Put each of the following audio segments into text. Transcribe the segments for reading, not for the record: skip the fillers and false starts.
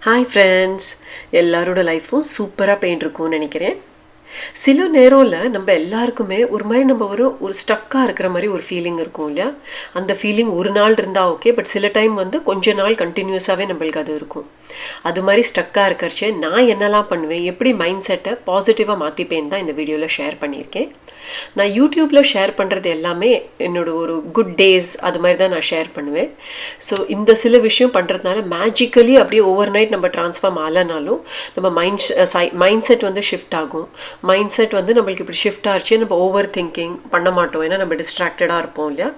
Hi friends, எல்லாரோட லைஃப்பும் சூப்பராக போயிட்டுருக்கும்னு நினைக்கிறேன். சில நேரம்ல நம்ம எல்லாருக்குமே ஒரு மாதிரி நம்ம ஒரு ஸ்டக்காக இருக்கிற மாதிரி ஒரு ஃபீலிங் இருக்கும் இல்லையா? அந்த ஃபீலிங் ஒரு நாள் இருந்தால் ஓகே, பட் சில டைம் கொஞ்ச நாள் கண்டினியூஸாகவே நம்மளுக்கு அது இருக்கும். அது மாதிரி ஸ்டக்காக இருக்கிறச்சே நான் என்னெல்லாம் பண்ணுவேன், எப்படி மைண்ட் செட்டை பாசிட்டிவாக மாற்றிப்பேன்னு தான் இந்த வீடியோவில் ஷேர் பண்ணியிருக்கேன். நான் யூடியூப்பில் ஷேர் பண்ணுறது எல்லாமே என்னோடய ஒரு குட் டேஸ் அது மாதிரி தான் நான் ஷேர் பண்ணுவேன். ஸோ இந்த சில விஷயம் பண்ணுறதுனால மேஜிக்கலி அப்படியே ஓவர் நைட் நம்ம ட்ரான்ஸ்ஃபார்ம் ஆகலைனாலும் நம்ம மைண்ட் செட் ஷிஃப்ட் ஆகும். மைண்ட் செட் நம்மளுக்கு இப்படி ஷிஃப்ட் ஆச்சு, நம்ம ஓவர் திங்கிங் பண்ண மாட்டோம், ஏன்னா நம்ம டிஸ்ட்ராக்டடாக இருப்போம் இல்லையா?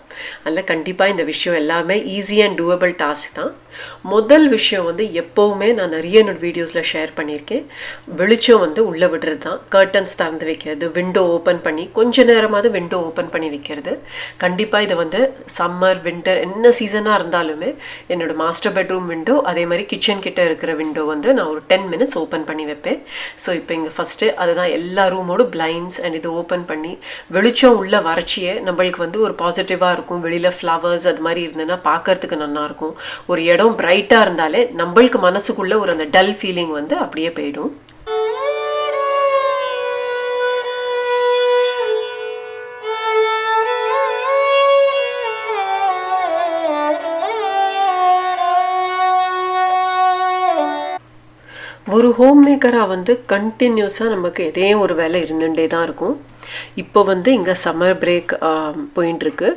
அதில் கண்டிப்பாக இந்த விஷயம் எல்லாமே ஈஸி அண்ட் டூவபிள் டாஸ்க் தான். முதல் விஷயம் எப்போவுமே நான் நிறைய என்னோட வீடியோஸில் ஷேர் பண்ணியிருக்கேன், வெளிச்சம் உள்ளே விடுறது தான். கர்டன்ஸ் திறந்து வைக்கிறது, விண்டோ ஓப்பன் பண்ணி கொஞ்ச நேரமாவது விண்டோ ஓப்பன் பண்ணி வைக்கிறது. கண்டிப்பாக இது சம்மர் வின்டர் என்ன சீசனாக இருந்தாலுமே என்னோடய மாஸ்டர் பெட்ரூம் விண்டோ, அதே மாதிரி கிச்சன் கிட்டே இருக்கிற விண்டோ நான் ஒரு 10 minutes ஓப்பன் பண்ணி வைப்பேன். ஸோ இப்போ இங்கே ஃபஸ்ட்டு அதுதான் எல்லா ரூமோட பிளைண்ட்ஸ் அண்ட் இது ஓப்பன் பண்ணி வெளிச்சம் உள்ள வறட்சியே நம்மளுக்கு ஒரு பாசிட்டிவாக இருக்கும். வெளியில் ஃப்ளவர்ஸ் அது மாதிரி இருந்ததுன்னா பார்க்கறதுக்கு நல்லாயிருக்கும். ஒரு இடம் பிரைட்டாக இருந்தாலே நம்மளுக்கு மனசுக்குள்ளே ஒரு அந்த டல் ஃபீலிங் அப்படியே போயிடும். ஒரு ஹோம் மேக்கராக கண்டினியூஸாக நமக்கு எதையும் ஒரு வேலை இருந்துகிட்டே தான் இருக்கும். இப்போ இங்கே சம்மர் பிரேக் போயின்ட்டுருக்கு.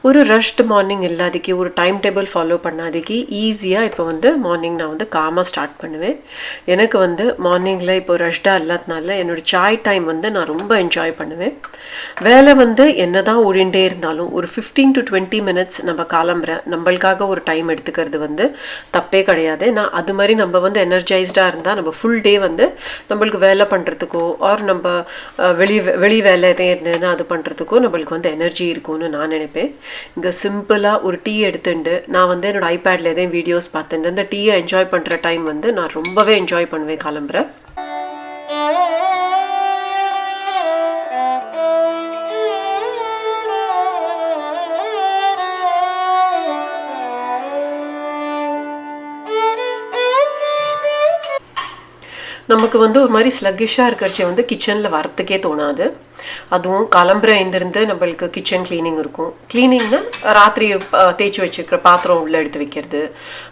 ஒரு ரஷ்ட் மார்னிங் இல்லாதக்கு, ஒரு டைம் டேபிள் ஃபாலோ பண்ணாதக்கு ஈஸியாக இப்போ மார்னிங் நான் காமாக ஸ்டார்ட் பண்ணுவேன். எனக்கு மார்னிங்கில் இப்போ ரஷ்டாக இல்லாதனால என்னோடய சாய் டைம் நான் ரொம்ப என்ஜாய் பண்ணுவேன். வேலை என்ன தான் ஓடிண்டே இருந்தாலும் ஒரு 15 to 20 minutes நம்ம கிளம்புறேன் நம்மளுக்காக ஒரு டைம் எடுத்துக்கிறது தப்பே கிடையாது. நான் அது மாதிரி நம்ம எனர்ஜைஸ்டாக இருந்தால் நம்ம ஃபுல் டே நம்மளுக்கு வேலை பண்ணுறதுக்கோ ஆர் நம்ம வெளி வேலை எதே இருந்ததுன்னா அது பண்ணுறதுக்கோ நம்மளுக்கு எனர்ஜி இருக்கும்னு நான் நினைப்பேன். இங்கே சிம்பிளாக ஒரு டீ எடுத்துட்டு நான் என்னோடய ஐபேடில் எதையும் வீடியோஸ் பார்த்துட்டு அந்த டீயை என்ஜாய் பண்ணுற டைம் நான் ரொம்பவே என்ஜாய் பண்ணுவேன் கிளம்புறேன். நமக்கு ஒரு மாதிரி ஸ்லக்கிஷாக இருக்கிறச்சே கிச்சனில் வரத்துக்கே தோணாது. அதுவும் கிளம்புற எழுந்திருந்து நம்மளுக்கு கிச்சன் கிளீனிங் இருக்கும். கிளீனிங்னா ராத்திரி தேய்ச்சி வச்சுருக்கிற பாத்திரம் உள்ளே எடுத்து வைக்கிறது.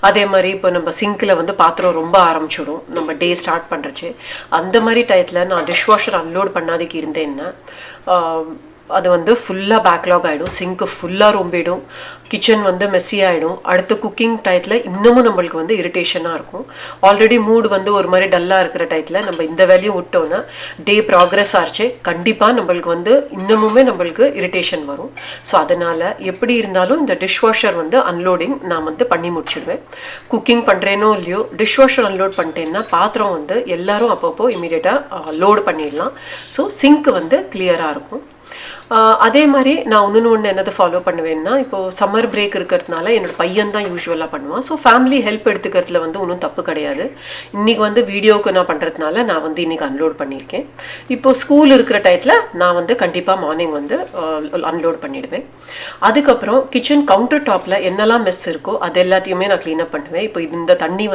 அதே மாதிரி இப்போ நம்ம சிங்கில் பாத்திரம் ரொம்ப ஆரம்பிச்சிடும் நம்ம டே ஸ்டார்ட் பண்ணுறச்சு. அந்த மாதிரி டயத்தில் நான் டிஷ்வாஷர் அன்லோட் பண்ணாதக்கு இருந்தேன்னா அது ஃபுல்லாக பேக்லாக் ஆகிடும். சிங்க்கு ஃபுல்லாக ரொம்பிடும், கிச்சன் மெஸ்ஸி ஆகிடும். அடுத்த குக்கிங் டயத்தில் இன்னமும் நம்மளுக்கு இரிட்டேஷனாக இருக்கும். ஆல்ரெடி மூடு ஒரு மாதிரி டல்லாக இருக்கிற டயத்தில் நம்ம இந்த வேலையும் விட்டோன்னா டே ப்ராக்ரெஸ் ஆச்சு கண்டிப்பாக நம்மளுக்கு இன்னமுமே நம்மளுக்கு இரிட்டேஷன் வரும். ஸோ அதனால் எப்படி இருந்தாலும் இந்த டிஷ்வாஷர் அன்லோடிங் நான் பண்ணி முடிச்சிடுவேன். குக்கிங் பண்ணுறேனோ இல்லையோ டிஷ்வாஷர் அன்லோட் பண்ணிட்டேன்னா பாத்திரம் எல்லாரும் அப்பப்போ இமீடியட்டாக லோடு பண்ணிடலாம். ஸோ சிங்க்கு கிளியராக இருக்கும். அதே மாதிரி நான் ஒன்று என்னது ஃபாலோ பண்ணுவேன்னா, இப்போது சம்மர் பிரேக் இருக்கிறதுனால என்னோடய பையன் தான் யூஸ்வலாக பண்ணுவான். ஸோ ஃபேமிலி ஹெல்ப் எடுத்துக்கிறதுல ஒன்றும் தப்பு கிடையாது. இன்றைக்கி வீடியோவுக்கு நான் பண்ணுறதுனால நான் இன்றைக்கி அன்லோட் பண்ணியிருக்கேன். இப்போது ஸ்கூல் இருக்கிற டயத்தில் நான் கண்டிப்பாக மார்னிங் அன்லோட் பண்ணிவிடுவேன். அதுக்கப்புறம் கிச்சன் கவுண்டர் டாப்பில் என்னெல்லாம் மெஸ் இருக்கோ அது எல்லாத்தையுமே நான் க்ளீனப் பண்ணுவேன். இப்போ இந்த தண்ணி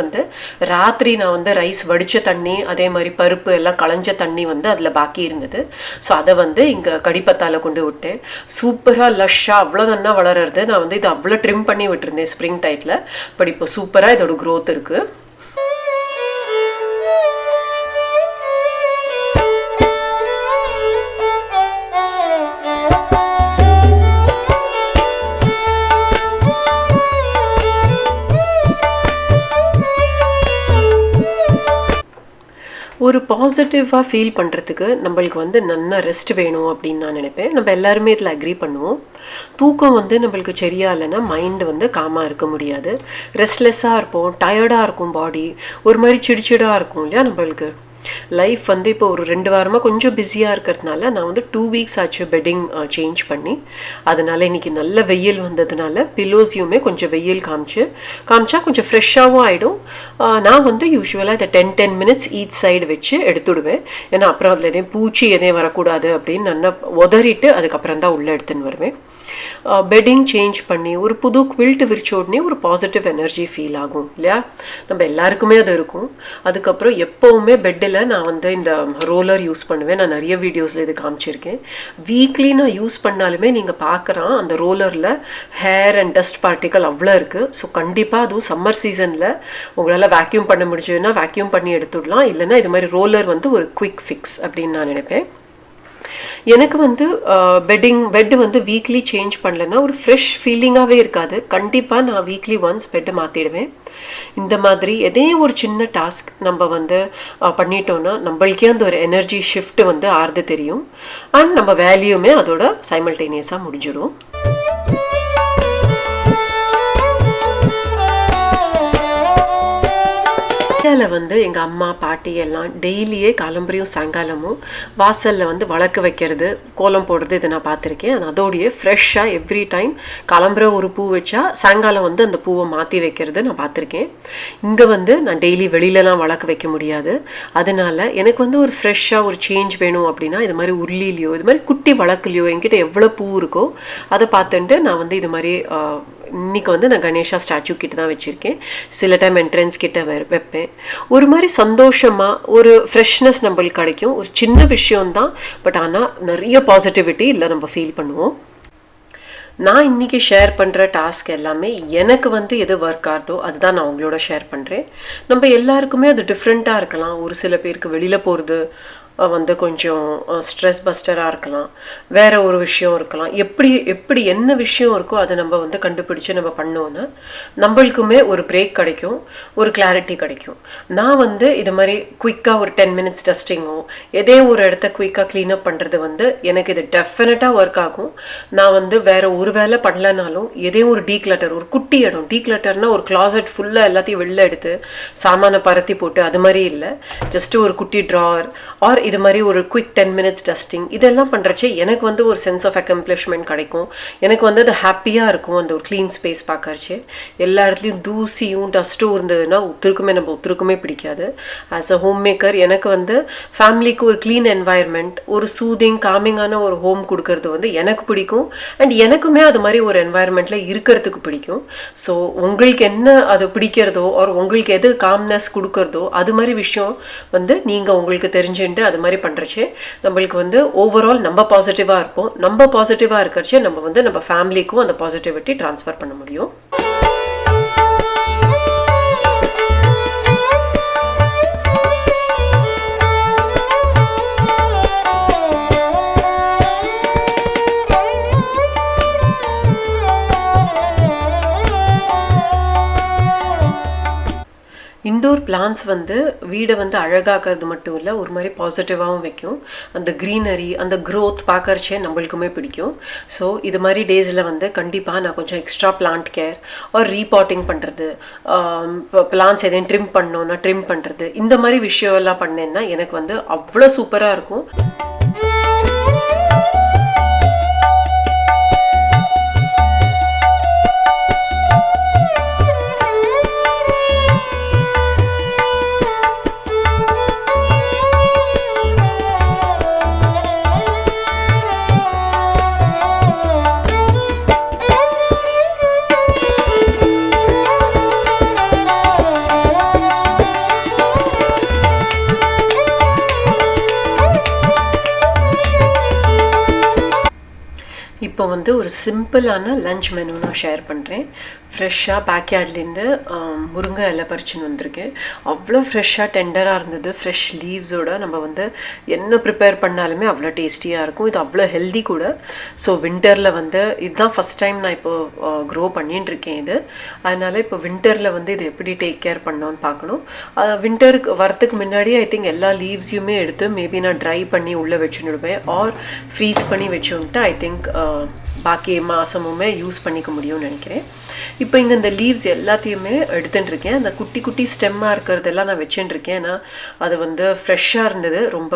ராத்திரி நான் ரைஸ் வடித்த தண்ணி, அதே மாதிரி பருப்பு எல்லாம் களைஞ்ச தண்ணி அதில் பாக்கி இருந்தது. ஸோ அதை இங்கே கடிப்பத்தால் கொண்டு விட்டேன். சூப்பராக லஷ்ஷாக அவ்வளோ நல்லா வளர்றது. நான் இதை அவ்வளோ ட்ரிம் பண்ணி விட்டுருந்தேன் ஸ்ப்ரிங் டைத்தில். பட் இப்போ சூப்பராக இதோட க்ரோத் இருக்குது. ஒரு பாசிட்டிவாக ஃபீல் பண்ணுறதுக்கு நம்மளுக்கு நல்லா ரெஸ்ட் வேணும் அப்படின்னு நான் நினைப்பேன். நம்ம எல்லாருமே இதில் அக்ரி பண்ணுவோம். தூக்கம் நம்மளுக்கு சரியா இல்லைன்னா மைண்டு காமாக இருக்க முடியாது. ரெஸ்ட்லெஸ்ஸாக இருப்போம், டயர்டாக இருக்கும், பாடி ஒரு மாதிரி சிடிச்சிடாக இருக்கும் இல்லையா? நம்மளுக்கு லைஃப் இப்போ ஒரு 2 வாரமாக கொஞ்சம் பிஸியாக இருக்கிறதுனால நான் 2 weeks ஆச்சு பெட்டிங் சேஞ்ச் பண்ணி. அதனால் இன்றைக்கி நல்ல வெயில் வந்ததுனால பில்லோஸையுமே கொஞ்சம் வெயில் காமிச்சா கொஞ்சம் ஃப்ரெஷ்ஷாகவும் ஆகிடும். நான் யூஸ்வலாக இதை 10 minutes ஈச் சைடு வச்சு எடுத்துடுவேன். ஏன்னா அப்புறம் அதில் எதையும் பூச்சி எதையும் வரக்கூடாது அப்படின்னு நல்லா உதறிட்டு அதுக்கப்புறம் தான் உள்ளே எடுத்துன்னு வருவேன். பெட்டிங் சேஞ்ச் பண்ணி ஒரு புது குவில்ட் விரிச்ச உடனே ஒரு பாசிட்டிவ் எனர்ஜி ஃபீல் ஆகும் இல்லையா? நம்ம எல்லாருக்குமே அது இருக்கும். அதுக்கப்புறம் எப்போவுமே பெட்டில் நான் வந்து இந்த ரோலர் யூஸ் பண்ணுவேன். நான் நிறைய வீடியோஸில் இது காமிச்சிருக்கேன். வீக்லி நான் யூஸ் பண்ணாலுமே நீங்கள் பார்க்குறான் அந்த ரோலரில் ஹேர் அண்ட் டஸ்ட் பார்ட்டிக்கல் அவ்வளோ இருக்குது. ஸோ கண்டிப்பாக அதுவும் சம்மர் சீசனில் உங்களால் வேக்யூம் பண்ண முடிஞ்சதுன்னா வேக்யூம் பண்ணி எடுத்துடலாம். இல்லைன்னா இது மாதிரி ரோலர் வந்து ஒரு குவிக் ஃபிக்ஸ் அப்படின்னு நான் நினைப்பேன். எனக்கு வந்து பெட்டு வந்து வீக்லி சேஞ்ச் பண்ணலன்னா ஒரு ஃப்ரெஷ் ஃபீலிங்காகவே இருக்காது. கண்டிப்பாக நான் வீக்லி ஒன்ஸ் பெட்டு மாற்றிடுவேன். இந்த மாதிரி எதே ஒரு சின்ன டாஸ்க் நம்ம வந்து பண்ணிட்டோன்னா நம்மளுக்கே அந்த ஒரு எனர்ஜி ஷிஃப்ட் வந்து ஆறுது தெரியும். அண்ட் நம்ம வேல்யூமே அதோட சைமல்டேனியஸாக முடிஞ்சிடும். இந்தியாவில் வந்து எங்கள் அம்மா பாட்டி எல்லாம் டெய்லியே காலம்பரையும் சாயங்காலமும் வாசலில் வந்து வளர்க்க வைக்கிறது, கோலம் போடுறது இதை நான் பார்த்துருக்கேன். அதோடையே ஃப்ரெஷ்ஷாக எவ்ரி டைம் காலம்பரை ஒரு பூ வச்சா சாயங்காலம் வந்து அந்த பூவை மாற்றி வைக்கிறது நான் பார்த்துருக்கேன். இங்கே வந்து நான் டெய்லி வெளியிலலாம் வளர்க்க வைக்க முடியாது. அதனால எனக்கு வந்து ஒரு ஃப்ரெஷ்ஷாக ஒரு சேஞ்ச் வேணும் அப்படின்னா இது மாதிரி உருளிலையோ இது மாதிரி குட்டி வழக்குலையோ என்கிட்ட எவ்வளோ பூ இருக்கோ அதை பார்த்துட்டு நான் வந்து இது மாதிரி இன்றைக்கி வந்து நான் கணேஷா ஸ்டாச்சு கிட்ட தான் வச்சுருக்கேன். சில டைம் என்ட்ரன்ஸ் கிட்ட வைப்பேன். ஒரு மாதிரி சந்தோஷமாக ஒரு ஃப்ரெஷ்னஸ் நம்மளுக்கு கிடைக்கும். ஒரு சின்ன விஷயம்தான், பட் ஆனால் நிறைய பாசிட்டிவிட்டி இல்லை நம்ம ஃபீல் பண்ணுவோம். நான் இன்றைக்கி ஷேர் பண்ணுற டாஸ்க் எல்லாமே எனக்கு வந்து எது ஒர்க் ஆகுதோ அதுதான் நான் உங்களோட ஷேர் பண்ணுறேன். நம்ம எல்லாருக்குமே அது டிஃப்ரெண்ட்டாக இருக்கலாம். ஒரு சில பேருக்கு வெளியில் போகிறது வந்து கொஞ்சம் ஸ்ட்ரெஸ் பஸ்டராக இருக்கலாம், வேறு ஒரு விஷயம் இருக்கலாம். எப்படி என்ன விஷயம் இருக்கோ அதை நம்ம வந்து கண்டுபிடிச்சி நம்ம பண்ணோன்னா நம்மளுக்குமே ஒரு பிரேக் கிடைக்கும், ஒரு கிளாரிட்டி கிடைக்கும். நான் வந்து இது மாதிரி குயிக்காக ஒரு 10 minutes டஸ்டிங்கோ எதே ஒரு இடத்த குயிக்காக க்ளீனப் பண்ணுறது வந்து எனக்கு இது டெஃபினட்டாக ஒர்க் ஆகும். நான் வந்து வேறு ஒரு வேலை பண்ணலனாலும் எதே ஒரு டீக்ளட்டர், ஒரு குட்டி இடம் டீக்ளட்டர்னால் ஒரு கிளாசட் ஃபுல்லாக எல்லாத்தையும் வெளில எடுத்து சாமானை பரத்தி போட்டு அது மாதிரி இல்லை, ஜஸ்ட்டு ஒரு குட்டி ட்ராவர் ஆர் இது மாதிரி ஒரு குயிக் 10 minutes டஸ்டிங் இதெல்லாம் பண்ணுறச்சே எனக்கு வந்து ஒரு சென்ஸ் ஆஃப் அக்கம்ப்ளிஷ்மெண்ட் கிடைக்கும். எனக்கு வந்து அது ஹாப்பியாக இருக்கும். அந்த ஒரு க்ளீன் ஸ்பேஸ் பார்க்கறச்சே எல்லா இடத்துலையும் தூசியும் டஸ்ட்டும் இருந்ததுன்னா ஒத்துருக்குமே பிடிக்காது. ஆஸ் அ ஹோம் மேக்கர் எனக்கு வந்து ஃபேமிலிக்கு ஒரு க்ளீன் என்வாயர்மெண்ட், ஒரு சூதிங் காமிங்கான ஒரு ஹோம் கொடுக்கறது வந்து எனக்கு பிடிக்கும். அண்ட் எனக்குமே அது மாதிரி ஒரு என்வாயர்மெண்ட்டில் இருக்கிறதுக்கு பிடிக்கும். ஸோ உங்களுக்கு என்ன அது பிடிக்கிறதோ ஒரு உங்களுக்கு எது காம்னஸ் கொடுக்கறதோ அது மாதிரி விஷயம் வந்து நீங்கள் உங்களுக்கு தெரிஞ்சுட்டு அது மாதிரி பண்ணுறச்சே நம்மளுக்கு வந்து ஓவரால் நம்ம பாசிட்டிவாக இருப்போம். நம்ம பாசிட்டிவாக இருக்கிறச்சே நம்ம வந்து நம்ம ஃபேமிலிக்கும் அந்த பாசிட்டிவிட்டி ட்ரான்ஸ்ஃபர் பண்ண முடியும். இன்டோர் பிளான்ஸ் வந்து வீடை வந்து அழகாக்கிறது மட்டும் இல்லை, ஒரு மாதிரி பாசிட்டிவாகவும் வைக்கும். அந்த க்ரீனரி அந்த க்ரோத் பார்க்கறச்சே நம்மளுக்குமே பிடிக்கும். ஸோ இது மாதிரி டேஸில் வந்து கண்டிப்பாக நான் கொஞ்சம் extra plant care or repotting பண்ணுறது, பிளான்ஸ் எதையும் ட்ரிம் பண்ணோன்னா ட்ரிம் பண்ணுறது, இந்த மாதிரி விஷயம் எல்லாம் பண்ணேன்னா எனக்கு வந்து அவ்வளோ சூப்பராக இருக்கும். இப்போ வந்து ஒரு சிம்பிளான லஞ்ச் மெனு நான் ஷேர் பண்ணுறேன். ஃப்ரெஷ்ஷாக பேக்யார்ட்லேருந்து முருங்கை இலை பறிச்சுன்னு வந்திருக்கேன். அவ்வளோ ஃப்ரெஷ்ஷாக டெண்டராக இருந்தது. ஃப்ரெஷ் லீவ்ஸோடு நம்ம வந்து என்ன ப்ரிப்பேர் பண்ணாலுமே அவ்வளோ டேஸ்டியாக இருக்கும். இது அவ்வளோ ஹெல்தி கூட. ஸோ வின்டரில் வந்து இதுதான் ஃபஸ்ட் டைம் நான் இப்போது க்ரோ பண்ணிட்டுருக்கேன் இது. அதனால் இப்போ வின்டரில் வந்து இது எப்படி டேக் கேர் பண்ணோன்னு பார்க்கணும். வின்டருக்கு வரத்துக்கு முன்னாடி ஐ திங்க் எல்லா லீவ்ஸையுமே எடுத்து மேபி நான் ட்ரை பண்ணி உள்ளே வச்சுடுவேன் ஆர் ஃப்ரீஸ் பண்ணி வச்சுன்ட்டு ஐ திங்க் பாக்கி மாதமுமே யூஸ் பண்ணிக்க முடியும்னு நினைக்கிறேன். இப்போ இங்கே இந்த லீவ்ஸ் எல்லாத்தையுமே எடுத்துட்டுருக்கேன். அந்த குட்டி குட்டி ஸ்டெம்மாக இருக்கிறதெல்லாம் நான் வச்சுட்டுருக்கேன். ஏன்னா அது வந்து ஃப்ரெஷ்ஷாக இருந்தது, ரொம்ப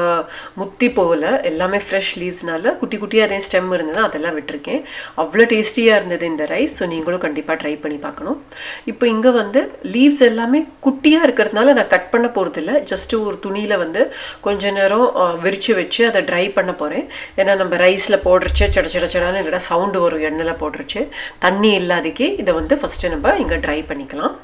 முத்தி போகல. எல்லாமே ஃப்ரெஷ் லீவ்ஸ்னால குட்டி குட்டியாக அதே ஸ்டெம் இருந்தது, அதெல்லாம் விட்டுருக்கேன். அவ்வளோ டேஸ்டியாக இருந்தது இந்த ரைஸ். ஸோ நீங்களும் கண்டிப்பாக ட்ரை பண்ணி பார்க்கணும். இப்போ இங்கே வந்து லீவ்ஸ் எல்லாமே குட்டியாக இருக்கிறதுனால நான் கட் பண்ண போகிறதில்ல. ஜஸ்ட்டு ஒரு துணியில் வந்து கொஞ்ச நேரம் விரித்து வச்சு அதை ட்ரை பண்ண போகிறேன். ஏன்னா நம்ம ரைஸில் போடுறச்சே சடச்சடான்னு இல்லைனா சவுண்டு வரும் எண்ணெயில் போடுறச்சு. தண்ணி இல்லாதக்கு இதை வந்து ஃபஸ்ட்டு நம்ம இங்கே ட்ரை பண்ணிக்கலாம்.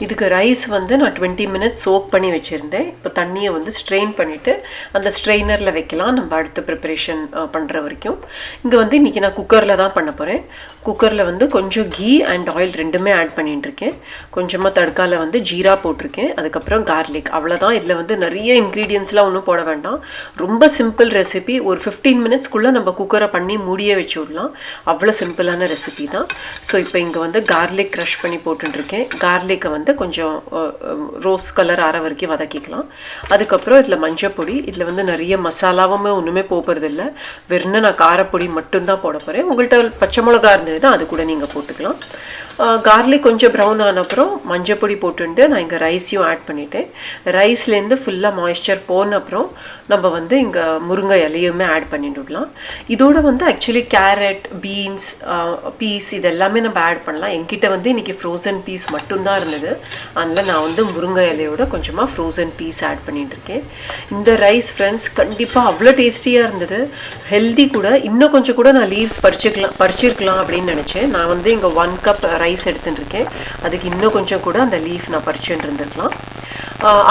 இதுக்கு ரைஸ் வந்து நான் 20 மினிட்ஸ் சோக் பண்ணி வச்சுருந்தேன். இப்போ தண்ணியை வந்து ஸ்ட்ரெயின் பண்ணிவிட்டு அந்த ஸ்ட்ரெயினரில் வைக்கலாம் நம்ம அடுத்த ப்ரிப்பரேஷன் பண்ணுற வரைக்கும். இங்கே வந்து இன்றைக்கி நான் குக்கரில் தான் பண்ண போகிறேன். குக்கரில் வந்து கொஞ்சம் கீ அண்ட் ஆயில் ரெண்டுமே ஆட் பண்ணிட்டுருக்கேன். கொஞ்சமாக தடுக்கால வந்து ஜீரா போட்டிருக்கேன், அதுக்கப்புறம் கார்லிக், அவ்வளோதான். இதில் வந்து நிறைய இன்க்ரீடியன்ஸ்லாம் ஒன்றும் போட வேண்டாம். ரொம்ப சிம்பிள் ரெசிபி. ஒரு 15 மினிட்ஸ்க்குள்ளே நம்ம குக்கரை பண்ணி மூடியே வச்சு விடலாம். அவ்வளோ சிம்பிளான ரெசிபி தான். ஸோ இப்போ இங்கே வந்து கார்லிக் க்ரஷ் பண்ணி போட்டுருக்கேன். கார்லிக்கை வந்து கொஞ்சம் ரோஸ் கலர் ஆற வரைக்கும் வதக்கிக்கலாம். அதுக்கப்புறம் இதில் மஞ்சள் பொடி, இதில் வந்து நிறைய மசாலாவுமே ஒன்றுமே போகிறதில்ல, வெறும் நான் காரப்பொடி மட்டும்தான் போட போகிறேன். உங்கள்கிட்ட பச்சை மிளகா இருந்ததுன்னா அது கூட நீங்கள் போட்டுக்கலாம். கார்லிக் கொஞ்சம் ப்ரௌன் ஆன அப்புறம் மஞ்சள் பொடி போட்டுட்டு நான் இங்கே ரைஸையும் ஆட் பண்ணிவிட்டேன். ரைஸ்லேருந்து ஃபுல்லாக மாய்ஸ்சர் போன அப்புறம் நம்ம வந்து இங்கே முருங்கை இலையுமே ஆட் பண்ணிட்டு விடலாம். இதோட வந்து ஆக்சுவலி கேரட், பீன்ஸ், பீஸ் இதெல்லாமே நம்ம ஆட் பண்ணலாம். என்கிட்ட வந்து இன்றைக்கி ஃப்ரோசன் பீஸ் மட்டும்தான் இருந்தது, அதனால் நான் வந்து முருங்கை இலையோட கொஞ்சமாக ஃப்ரோசன் பீஸ் ஆட் பண்ணிட்டுருக்கேன். இந்த ரைஸ் ஃப்ரெண்ட்ஸ் கண்டிப்பாக அவ்வளோ டேஸ்டியாக இருந்தது, ஹெல்தி கூட. இன்னும் கொஞ்சம் கூட நான் லீவ்ஸ் பறிச்சிருக்கலாம் அப்படின்னு நினச்சேன். நான் வந்து இங்கே 1 கப் ரைஸ் எடுத்துட்டுருக்கேன், அதுக்கு இன்னும் கொஞ்சம் கூட அந்த லீஃப் நான் பறிச்சுட்டு இருந்திருக்கலாம்.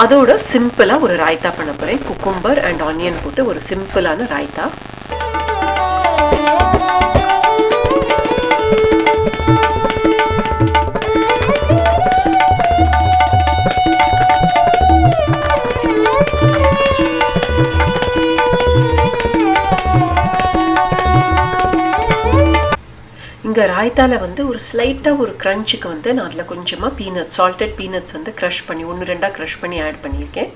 அதோட சிம்பிளாக ஒரு ராய்த்தா பண்ண போகிறேன். குக்கும்பர் அண்ட் ஆனியன் போட்டு ஒரு சிம்பிளான ராய்த்தா. இங்கே ராய்த்தாவில் வந்து ஒரு ஸ்லைட்டாக ஒரு க்ரன்ச்சுக்கு வந்து நான் அதில் கொஞ்சமாக பீனட்ஸ், சால்டட் பீனட்ஸ் வந்து க்ரஷ் பண்ணி 1-2 க்ரஷ் பண்ணி ஆட் பண்ணியிருக்கேன்.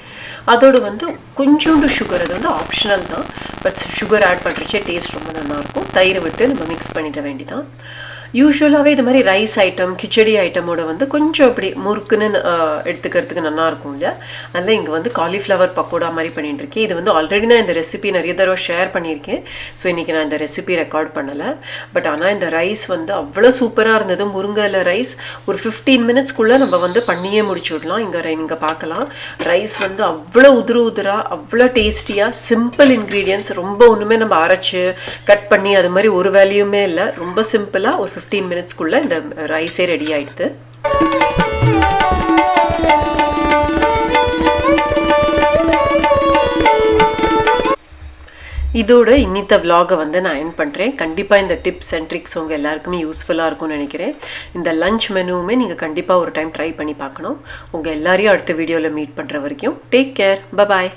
அதோடு வந்து கொஞ்சோண்டு சுகர், அது வந்து ஆப்ஷனல் தான், பட் சுகர் ஆட் பண்ணுறச்சே டேஸ்ட் ரொம்ப நல்லாயிருக்கும். தயிர் விட்டு நம்ம மிக்ஸ் பண்ணிட வேண்டிதான். யூஸ்வலாகவே இது மாதிரி ரைஸ் ஐட்டம், கிச்சடி ஐட்டமோட வந்து கொஞ்சம் அப்படி முறுக்குன்னு எடுத்துக்கிறதுக்கு நல்லாயிருக்கும் இல்லையா? அதனால் இங்கே வந்து காலிஃப்ளவர் பக்கோடா மாதிரி பண்ணிட்டுருக்கேன். இது வந்து ஆல்ரெடி நான் இந்த ரெசிபி நிறைய தடவை ஷேர் பண்ணியிருக்கேன். ஸோ இன்றைக்கி நான் இந்த ரெசிபி ரெக்கார்ட் பண்ணலை. பட் ஆனால் இந்த ரைஸ் வந்து அவ்வளோ சூப்பராக இருந்தது. முருங்கையில் ரைஸ் ஒரு 15 மினிட்ஸ்க்குள்ளே நம்ம வந்து பண்ணியே முடிச்சு விடலாம். இங்கே பார்க்கலாம், ரைஸ் வந்து அவ்வளோ உதிராக அவ்வளோ டேஸ்டியாக, சிம்பிள் இன்க்ரீடியன்ஸ், ரொம்ப ஒன்றுமே நம்ம அரைச்சி கட் பண்ணி அது மாதிரி ஒரு வேலையுமே இல்லை. ரொம்ப சிம்பிளாக ஒரு 15 மினிட்ஸ்க்குள்ளே இந்த ரைஸே ரெடி ஆகிடுது. இதோட இன்னித்த விலாகை வந்து நான் எண்ட் பண்ணுறேன். கண்டிப்பாக இந்த டிப்ஸ் அண்ட் ட்ரிக்ஸ் உங்கள் எல்லாருக்குமே யூஸ்ஃபுல்லாக இருக்கும்னு நினைக்கிறேன். இந்த லஞ்ச் மெனுவுமே நீங்கள் கண்டிப்பாக ஒரு டைம் ட்ரை பண்ணி பார்க்கணும். உங்கள் எல்லாரையும் அடுத்த வீடியோவில் மீட் பண்ணுற வரைக்கும் டேக் கேர், பபாய்.